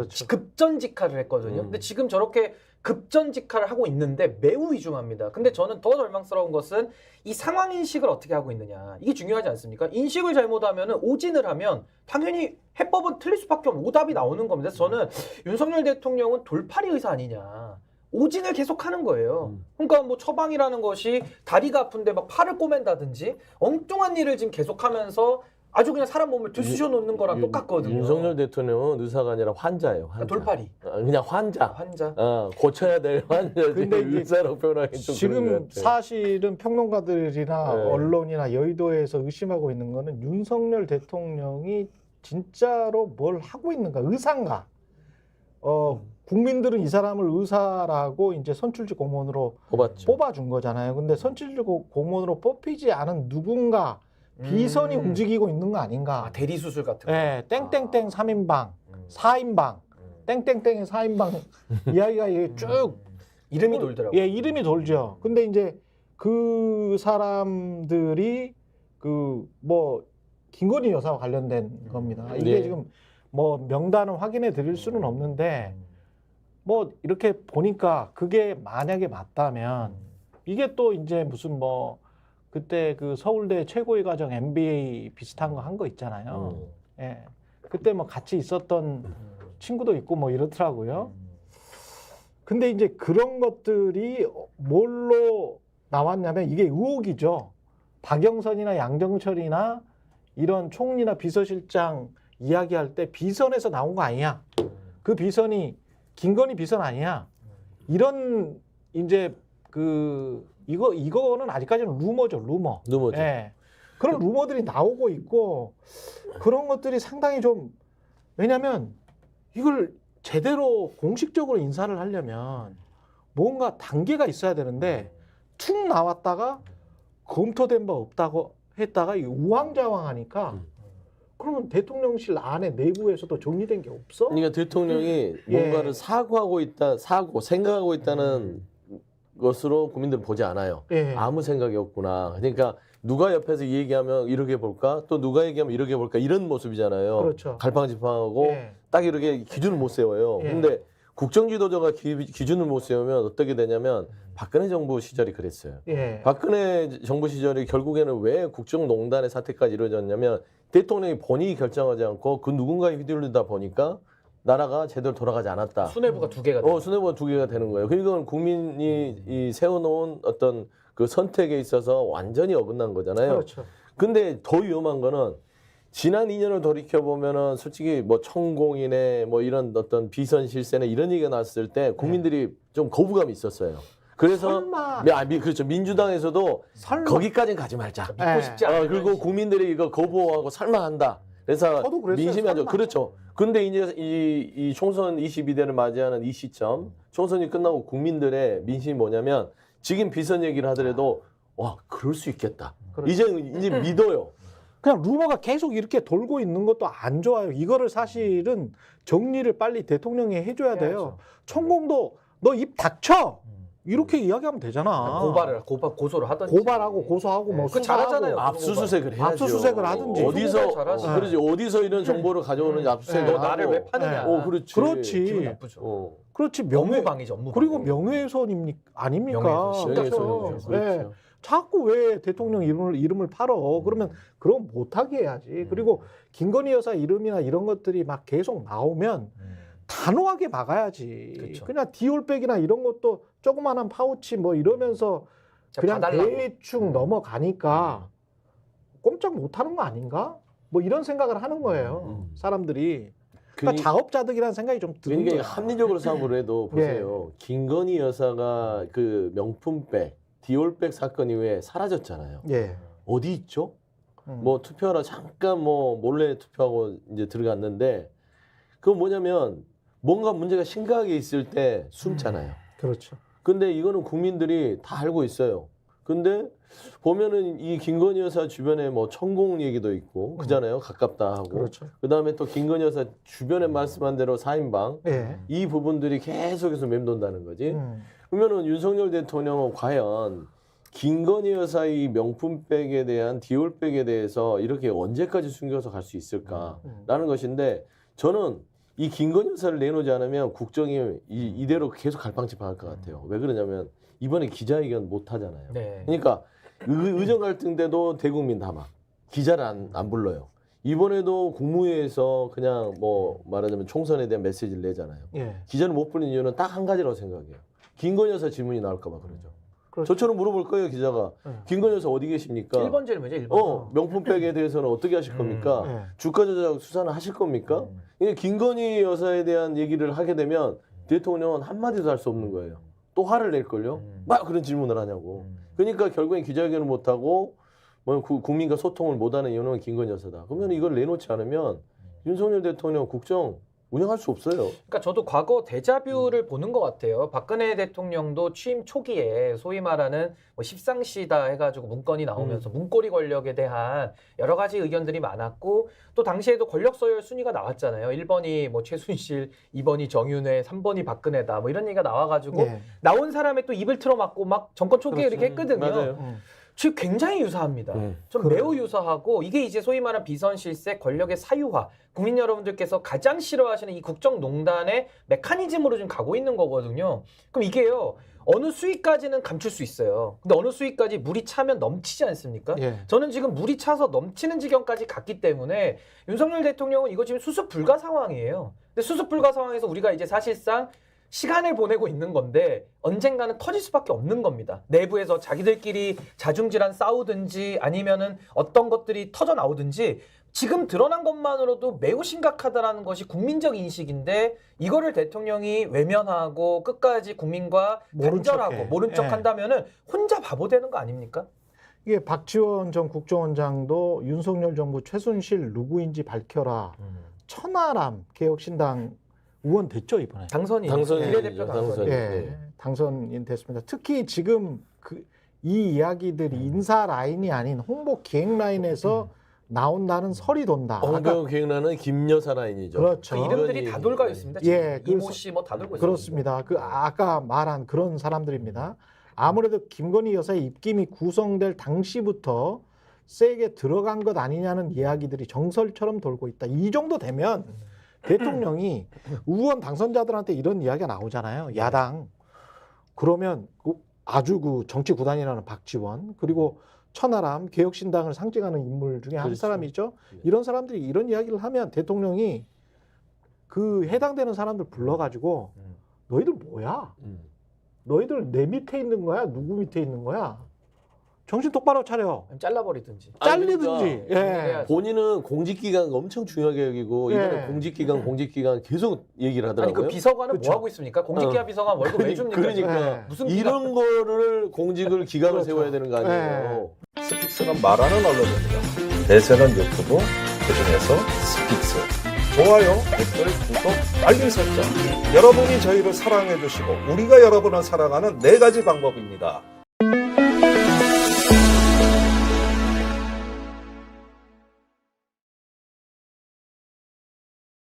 그렇죠. 급전직하를 했거든요. 근데 지금 저렇게 급전직하를 하고 있는데 매우 위중합니다. 근데 저는 더 절망스러운 것은 이 상황 인식을 어떻게 하고 있느냐. 이게 중요하지 않습니까? 인식을 잘못하면 오진을 하면 당연히 해법은 틀릴 수밖에 없는 오답이 나오는 겁니다. 그래서 저는 윤석열 대통령은 돌팔이 의사 아니냐. 오진을 계속하는 거예요. 그러니까 뭐 처방이라는 것이 다리가 아픈데 막 팔을 꼬맨다든지 엉뚱한 일을 지금 계속하면서 아주 그냥 사람 몸을 들쑤셔 놓는 거랑 똑같거든요. 윤석열 대통령은 의사가 아니라 환자예요. 환자. 돌팔이. 그냥 환자. 환자. 고쳐야 될 환자. 근데 이제 의사로 표현하기 좀 그런 것 지금 같아요. 사실은 평론가들이나 네. 언론이나 여의도에서 의심하고 있는 거는 윤석열 대통령이 진짜로 뭘 하고 있는가, 의사인가. 국민들은 이 사람을 의사라고 이제 선출직 공무원으로 뽑았죠. 뽑아준 거잖아요. 근데 선출직 공무원으로 뽑히지 않은 누군가 비선이 움직이고 있는 거 아닌가. 아, 대리 수술 같은 거. 네, 땡땡땡 3인방, 4인방, 땡땡땡의 4인방 이야기가 이게 쭉 이름이 돌더라고요. 예, 이름이 돌죠. 근데 이제 그 사람들이 그 뭐 김건희 여사와 관련된 겁니다. 이게 네. 지금 뭐 명단을 확인해 드릴 수는 없는데 뭐 이렇게 보니까 그게 만약에 맞다면 이게 또 이제 무슨 뭐 그때 그 서울대 최고의 과정 MBA 비슷한 거 한 거 있잖아요. 예. 그때 뭐 같이 있었던 친구도 있고 뭐 이렇더라고요. 근데 이제 그런 것들이 뭘로 나왔냐면 이게 의혹이죠. 박영선이나 양정철이나 이런 총리나 비서실장 이야기할 때 비선에서 나온 거 아니야. 그 비선이 김건희 비선 아니야. 이런 이제 그 이거는 아직까지는 루머죠. 루머죠. 예. 그런 루머들이 나오고 있고 그런 것들이 상당히 좀 왜냐하면 이걸 제대로 공식적으로 인사를 하려면 뭔가 단계가 있어야 되는데 툭 나왔다가 검토된 바 없다고 했다가 우왕좌왕하니까 그러면 대통령실 안에 내부에서도 정리된 게 없어? 그러니까 대통령이 뭔가를 사고하고 있다, 생각하고 있다는 것으로 국민들은 보지 않아요. 예. 아무 생각이 없구나. 그러니까 누가 옆에서 얘기하면 이렇게 볼까? 또 누가 얘기하면 이렇게 볼까? 이런 모습이잖아요. 그렇죠. 갈팡질팡하고 예. 딱 이렇게 기준을 못 세워요. 예. 근데 국정지도자가 기준을 못 세우면 어떻게 되냐면 박근혜 정부 시절이 그랬어요. 예. 박근혜 정부 시절이 결국에는 왜 국정농단의 사태까지 이루어졌냐면 대통령이 본인이 결정하지 않고 그 누군가에 휘둘리다 보니까 나라가 제대로 돌아가지 않았다. 수뇌부가 두 개가 돼요. 수뇌부가 두 개가 되는 거예요. 그러니까 국민이 이 세워놓은 어떤 그 선택에 있어서 완전히 어긋난 거잖아요. 그렇죠. 근데 더 위험한 거는 지난 2년을 돌이켜 보면은 솔직히 뭐 천공이네 뭐 이런 어떤 비선 실세네 이런 얘기가 나왔을 때 국민들이 좀 거부감이 있었어요. 그래서 설마. 그렇죠. 민주당에서도 설마. 거기까지는 가지 말자. 믿고 싶지 않은 그리고 국민들이 이거 거부하고 설마 한다. 그래서 저도 그랬어요. 민심이 아주 설마. 그렇죠. 근데 이제 이 총선 22대를 맞이하는 이 시점, 총선이 끝나고 국민들의 민심이 뭐냐면 지금 비선 얘기를 하더라도 와 그럴 수 있겠다. 그렇죠. 이제 믿어요. 그냥 루머가 계속 이렇게 돌고 있는 것도 안 좋아요. 이거를 사실은 정리를 빨리 대통령이 해줘야 돼요. 천공도 너 입 닥쳐 이렇게 이야기하면 되잖아. 고소를 하든지. 고발하고 고소하고 뭐 그거 수사하고. 잘하잖아요. 압수수색을 해야죠. 압수수색을 하든지. 어디서 잘하지. 그러지 어디서 이런 정보를 가져오는지 압수수색. 네. 너 나를 왜 파느냐. 그렇지. 그렇지. 기분 나쁘죠. 그렇지 업무방해죠. 업무방해. 그리고 명예훼손입니까 아닙니까? 명예훼손. 그렇죠. 명예훼손이죠. 네. 그렇죠. 자꾸 왜 대통령 이름을 팔어? 그러면 그럼 못하게 해야지. 그리고 김건희 여사 이름이나 이런 것들이 막 계속 나오면 단호하게 막아야지. 그렇죠. 그냥 디올백이나 이런 것도 조그마한 파우치 뭐 이러면서 그냥 봐달라고. 대충 넘어가니까 꼼짝 못하는 거 아닌가? 뭐 이런 생각을 하는 거예요. 사람들이. 그러니까 작업자득이라는 생각이 좀 드는 그러니까 거예요. 합리적으로 생각을 해도 보세요. 김건희 여사가 그 명품백, 디올백 사건 이후에 사라졌잖아요. 예. 어디 있죠? 뭐 투표하러 잠깐 뭐 몰래 투표하고 이제 들어갔는데 그건 뭐냐면 뭔가 문제가 심각하게 있을 때 숨잖아요. 그렇죠. 근데 이거는 국민들이 다 알고 있어요. 근데 보면은 이 김건희 여사 주변에 뭐 천공 얘기도 있고 그잖아요. 가깝다 하고. 그렇죠. 그다음에 또 김건희 여사 주변에 말씀한 대로 4인방 예. 이 부분들이 계속해서 맴돈다는 거지. 그러면은 윤석열 대통령은 과연 김건희 여사의 명품백에 대한 디올백에 대해서 이렇게 언제까지 숨겨서 갈 수 있을까라는 것인데 저는 이 김건희 여사를 내놓지 않으면 국정이 이대로 계속 갈팡질팡할 것 같아요. 왜 그러냐면 이번에 기자회견 못 하잖아요. 네. 그러니까 의정 갈등 때도 대국민 담화 기자를 안 불러요. 이번에도 국무회의에서 그냥 뭐 말하자면 총선에 대한 메시지를 내잖아요. 예. 기자를 못 부르는 이유는 딱 한 가지라고 생각해요. 김건희 여사 질문이 나올까 봐 그러죠. 그렇죠. 저처럼 물어볼 거예요, 기자가. 김건희 여사 어디 계십니까? 1번 질문이죠, 1번. 명품백에 대해서는 어떻게 하실 겁니까? 예. 주가 조작 수사는 하실 겁니까? 이게 김건희 여사에 대한 얘기를 하게 되면 대통령은 한마디도 할 수 없는 거예요. 또 화를 낼걸요? 막 그런 질문을 하냐고. 그러니까 결국엔 기자회견을 못하고 뭐 국민과 소통을 못하는 이유는 김건희 여사다. 그러면 이걸 내놓지 않으면 윤석열 대통령 국정 운영할 수 없어요. 그러니까 저도 과거 데자뷰를 보는 것 같아요. 박근혜 대통령도 취임 초기에 소위 말하는 뭐 십상시다 해가지고 문건이 나오면서 문고리 권력에 대한 여러 가지 의견들이 많았고 또 당시에도 권력 서열 순위가 나왔잖아요. 1번이 뭐 최순실, 2번이 정윤회, 3번이 박근혜다 뭐 이런 얘기가 나와가지고 예. 나온 사람의 또 입을 틀어막고 막 정권 초기에 이렇게 했거든요. 맞아요. 지금 굉장히 유사합니다. 좀 매우 유사하고 이게 이제 소위 말하는 비선실세 권력의 사유화 국민 여러분들께서 가장 싫어하시는 이 국정농단의 메커니즘으로 지금 가고 있는 거거든요. 그럼 이게요 어느 수위까지는 감출 수 있어요. 근데 어느 수위까지 물이 차면 넘치지 않습니까? 예. 저는 지금 물이 차서 넘치는 지경까지 갔기 때문에 윤석열 대통령은 이거 지금 수습 불가 상황이에요. 근데 수습 불가 상황에서 우리가 이제 사실상 시간을 보내고 있는 건데 언젠가는 터질 수밖에 없는 겁니다. 내부에서 자기들끼리 자중질환 싸우든지 아니면은 어떤 것들이 터져 나오든지 지금 드러난 것만으로도 매우 심각하다라는 것이 국민적 인식인데 이거를 대통령이 외면하고 끝까지 국민과 모른 단절하고 척해. 모른 척 예. 한다면은 혼자 바보 되는 거 아닙니까? 이게 박지원 전 국정원장도 윤석열 정부 최순실 누구인지 밝혀라. 천하람 개혁신당 의원 됐죠 이번에. 당선이 당선이죠. 비례대표 당선이. 예, 당선인 됐습니다. 특히 지금 이 이야기들이 인사 라인이 아닌 홍보 기획 라인에서 나온다는 설이 돈다. 홍보 기획란은 김여사 라인이죠. 그렇죠. 그 이름들이 다 돌가 있습니다. 지금. 예, 이모 씨 뭐 다 돌고 있습니다. 그렇습니다. 그 아까 말한 그런 사람들입니다. 아무래도 김건희 여사의 입김이 구성될 당시부터 세게 들어간 것 아니냐는 이야기들이 정설처럼 돌고 있다. 이 정도 되면 대통령이 의원 당선자들한테 이런 이야기가 나오잖아요. 야당. 그러면 아주 그 정치 구단이라는 박지원 그리고 천하람 개혁신당을 상징하는 인물 중에 한 그렇죠. 사람이죠. 이런 사람들이 이런 이야기를 하면 대통령이 그 해당되는 사람들 불러가지고 너희들 뭐야? 너희들 내 밑에 있는 거야? 누구 밑에 있는 거야? 정신 똑바로 차려. 잘라버리든지. 잘리든지. 그러니까 예. 본인은 공직기강 엄청 중요하게 여기고 이번에 예. 공직기강 계속 얘기를 아니 하더라고요. 그 비서관은 그쵸. 뭐 하고 있습니까? 공직기관 비서관 월급 왜 줍니까? 그러니까 예. 무슨 기관? 이런 거를 공직을 기강을 그렇죠. 세워야 되는 거 아니에요. 스픽스는 말하는 언론입니다. 대세는 유튜브, 그중에서 스픽스. 좋아요, 댓글, 구독, 알림 설정. 여러분이 저희를 사랑해 주시고 우리가 여러분을 사랑하는 4가지 방법입니다.